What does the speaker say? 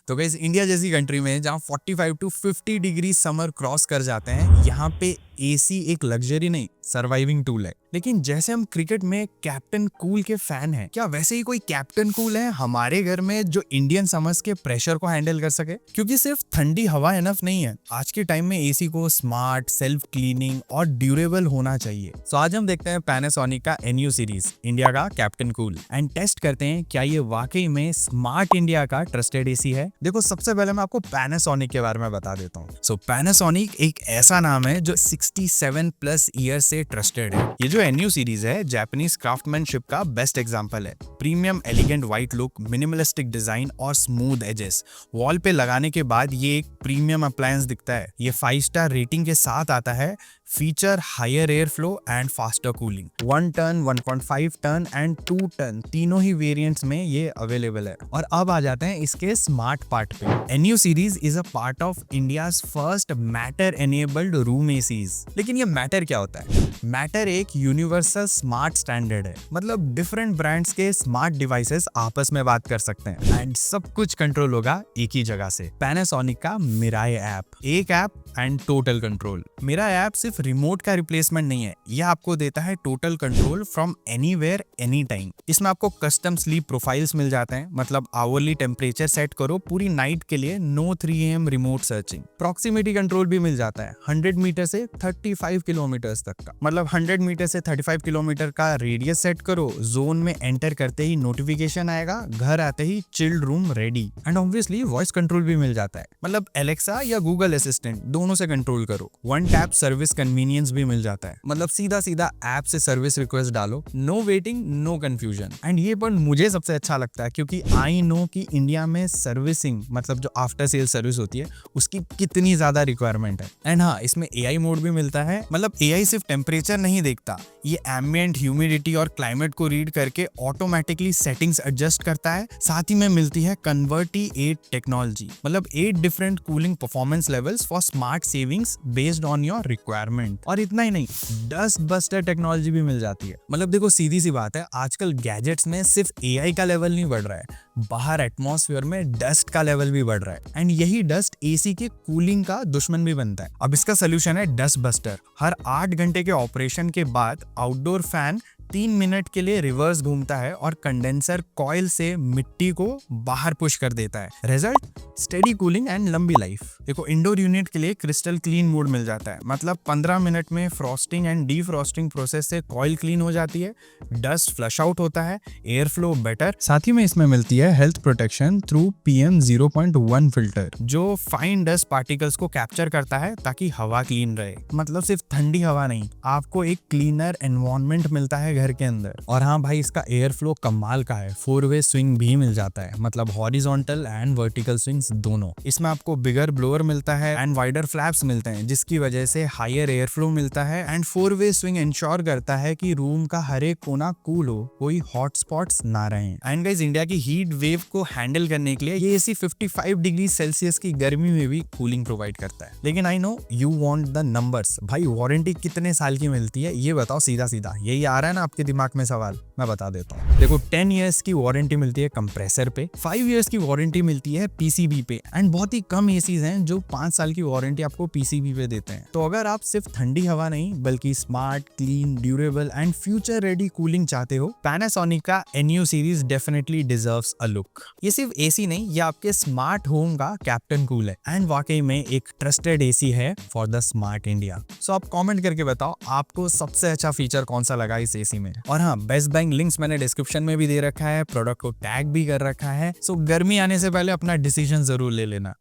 तो guys India जैसी country में जहाँ 45 टू 50 डिग्री समर क्रॉस कर जाते हैं, यहाँ पे एसी एक लग्जरी नहीं सर्वाइविंग टूल है। लेकिन जैसे हम क्रिकेट में कैप्टन कूल के फैन हैं, क्या वैसे ही कोई कैप्टन कूल है हमारे घर में जो इंडियन समर्स के प्रेशर को हैंडल कर सके? क्योंकि सिर्फ ठंडी हवा एनफ नहीं है, आज के टाइम में एसी को स्मार्ट, सेल्फ क्लीनिंग और ड्यूरेबल होना चाहिए। तो आज हम देखते हैं पैनासोनिक का NU सीरीज इंडिया का कैप्टन कूल एंड टेस्ट करते हैं क्या ये वाकई में स्मार्ट इंडिया का ट्रस्टेड एसी है। देखो, सबसे पहले मैं आपको पैनासोनिक के बारे में बता देता हूँ। सो पैनासोनिक एक ऐसा नाम है जो 67 प्लस ईयर से ट्रस्टेड है। ये जो NU सीरीज है जापानीज क्राफ्टमैनशिप का बेस्ट एग्जांपल है। Premium elegant white look, minimalistic design और स्मूथ एजेस। वॉल पे लगाने के बाद ये एक प्रीमियम अप्लायंस दिखता है। ये 5 स्टार रेटिंग के साथ आता है। Feature higher air flow and faster cooling. 1 ton, 1.5 ton and 2 ton तीनों ही वेरिएंट्स में ये अवेलेबल है। और अब आ जाते हैं इसके स्मार्ट पार्ट पे। NU series is a part of India's first matter enabled room ACs. लेकिन ये मैटर क्या होता है? मैटर एक यूनिवर्सल स्मार्ट स्टैंडर्ड है। मतलब डिफरेंट ब्रांड्स के स्मार्ट डिवाइसेस आपस में बात कर सकते हैं एंड सब कुछ कंट्रोल होगा एक ही जगह से। पैनासोनिक का मिराई ऐप, एक app and total control. Mirai app सिर्फ रिमोट का रिप्लेसमेंट नहीं है, यह आपको देता है total control from anywhere any time. इसमें आपको कस्टम स्लीप प्रोफाइल्स मिल जाते हैं, मतलब आवरली टेम्परेचर सेट करो पूरी नाइट के लिए, no 3 AM remote searching. Proximity control भी मिल जाता है 100 मीटर से 35 किलोमीटर तक का। मतलब 100 मीटर से 35 किलोमीटर का रेडियस सेट करो, जोन में एंटर करते ही नोटिफिकेशन आएगा, घर आते ही chilled room ready. And obviously voice control भी मिल जाता है, मतलब एलेक्सा या गूगल असिस्टेंट दोनों से कंट्रोल करो। वन टैप सर्विस कन्वीनियंस भी मिल जाता है, मतलब सीधा सीधा ऐप से सर्विस रिक्वेस्ट डालो, no waiting, no confusion. And ये पॉइंट मुझे सबसे अच्छा लगता है क्योंकि आई नो कि इंडिया में सर्विसिंग, मतलब जो आफ्टर सेल सर्विस होती है, उसकी कितनी ज्यादा रिक्वायरमेंट है। एंड हाँ, इसमें AI मोड भी मिलता है। मतलब AI सिर्फ टेम्परेचर नहीं देखता, ये एम्बिएंट ह्यूमिडिटी और क्लाइमेट को रीड करके ऑटोमेटिकली सेटिंग्स एडजस्ट करता है। साथ ही में मिलती है कन्वर्टी 8 टेक्नोलॉजी, मतलब 8 different cooling performance levels for smart savings based on your requirement. और इतना ही नहीं, डस्ट बस्टर टेक्नोलॉजी भी मिल जाती है। मतलब देखो, सीधी सी बात है, आजकल गैजेट्स में सिर्फ AI का लेवल नहीं बढ़ रहा है, बाहर एटमॉस्फेयर में डस्ट का लेवल भी बढ़ रहा है। एंड यही डस्ट AC के कूलिंग का दुश्मन भी बनता है। अब इसका सोल्यूशन है डस्ट बस्टर। हर 8 घंटे के ऑपरेशन के बाद आउटडोर फैन 3 मिनट के लिए रिवर्स घूमता है और कंडेंसर कॉइल से मिट्टी को बाहर पुश कर देता है। रिजल्ट, स्टेडी कूलिंग एंड लंबी लाइफ। देखो, इंडोर यूनिट के लिए क्रिस्टल क्लीन मोड मिल जाता है, मतलब 15 मिनट में फ्रॉस्टिंग एंड डीफ्रॉस्टिंग प्रोसेस से कॉइल क्लीन हो जाती है, डस्ट फ्लश आउट होता है, एयर फ्लो बेटर। साथ ही में इसमें मिलती है health protection through PM 0.1 filter, जो फाइन डस्ट पार्टिकल्स को कैप्चर करता है ताकि हवा क्लीन रहे। मतलब सिर्फ ठंडी हवा नहीं, आपको एक क्लीनर एनवायरनमेंट मिलता है घर के अंदर। और हाँ भाई, इसका एयर फ्लो कमाल का है, 4-वे स्विंग भी मिल जाता है, मतलब हॉरिजॉन्टल एंड वर्टिकल स्विंग्स दोनों। इसमें आपको बिगर ब्लोअर मिलता है एंड वाइडर फ्लैप्स मिलते हैं, जिसकी वजह से हायर एयर फ्लो मिलता है। एंड 4-वे स्विंग इंश्योर करता है कि रूम का हर एक कोना कूल हो, कोई हॉट स्पॉट्स ना रहे। एंड गाइस, इंडिया की हीट वेव को हैंडल करने के लिए ये एसी 55 डिग्री सेल्सियस की गर्मी में भी कूलिंग प्रोवाइड करता है। लेकिन I know you want the numbers, भाई वारंटी कितने साल की मिलती है ये बताओ सीधा सीधा। यही आ रहा है ना आपके दिमाग में सवाल, मैं बता देता हूँ। देखो, 10 इयर्स की वारंटी मिलती है कंप्रेसर पे, 5 इयर्स की वारंटी मिलती है PCB पे। एंड बहुत ही कम एसीज हैं जो 5 साल की वारंटी आपको PCB पे देते हैं। तो अगर आप सिर्फ ठंडी हवा नहीं बल्कि smart, clean, durable and future ready cooling चाहते हो, पैनासोनिक का NU series definitely deserves a look. ये सिर्फ एसी नहीं, ये आपके स्मार्ट होम का कैप्टन कूल है एंड वाकई में एक ट्रस्टेड एसी है फॉर द स्मार्ट इंडिया। सो आप कमेंट करके बताओ आपको सबसे अच्छा फीचर कौन सा लगा इस एसी में। और हाँ, बेस्ट बाइंग लिंक्स मैंने डिस्क्रिप्शन में भी दे रखा है, प्रोडक्ट को टैग भी कर रखा है। सो गर्मी आने से पहले अपना डिसीजन जरूर ले लेना।